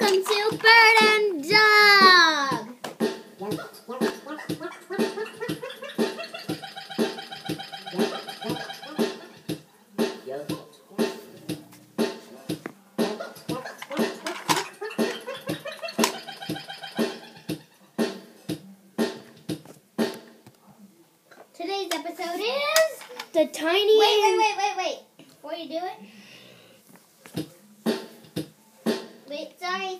welcome to Bird and Dog. Today's episode is the tiny. Wait. Before you do it. Wait, sorry.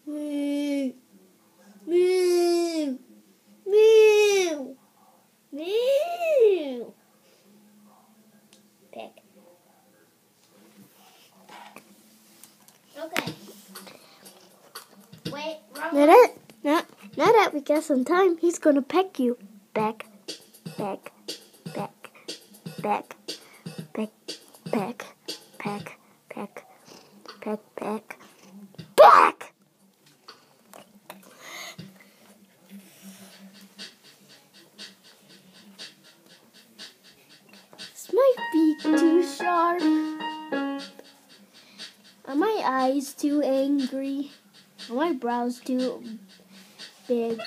Wait. Moo. Moo. Moo. Moo. Pick. Okay. Wait, wrong Now that we got some time, he's gonna peck you. Back. Back. Back. Back. Back. Back. Back. Back. Back. Back. Back. Is my beak too sharp? Are my eyes too angry? Are my brows too big?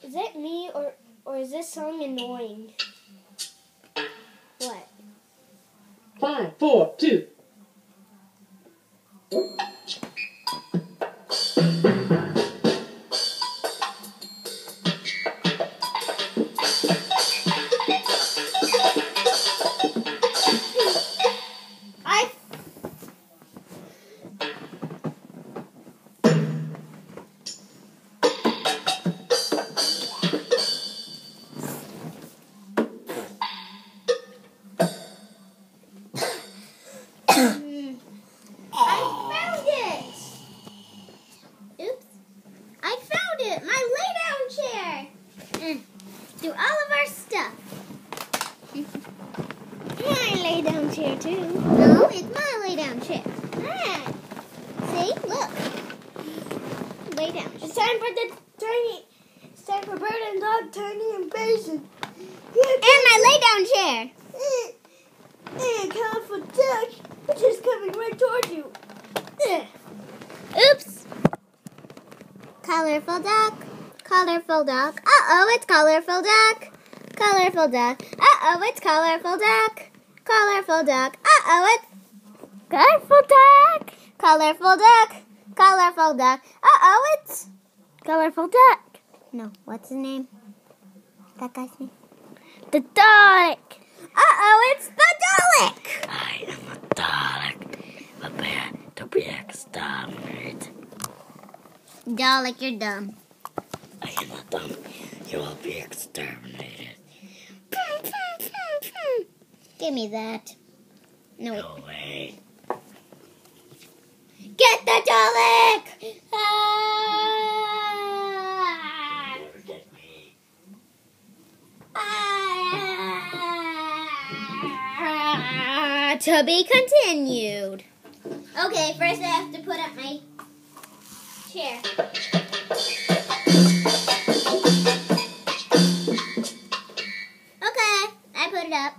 Is it me or is this song annoying? What? 5, 4, 2. Do all of our stuff. My lay down chair too. No, it's my lay down chair. Ah, see, look. Lay down. It's time for Bird and Dog Tiny Invasion. And my lay down chair. And colorful duck, which is coming right towards you. Oops. Colorful duck. Colorful duck. Uh-oh, it's colorful duck. Colorful duck. Uh-oh, it's colorful duck. Colorful duck. Uh-oh, it's colorful duck. Colorful duck. Colorful duck. Uh-oh, it's Colorful duck. no, what's his name? That guy's name? The Dalek. Uh-oh, it's the Dalek. I am a Dalek. Prepare to be exterminated. Dalek, you're dumb. I am not dumb. You will be exterminated. Give me that. No. No way. Get the Dalek! Never get me. To be continued. Okay, first I have to put up my chair. Okay, I put it up.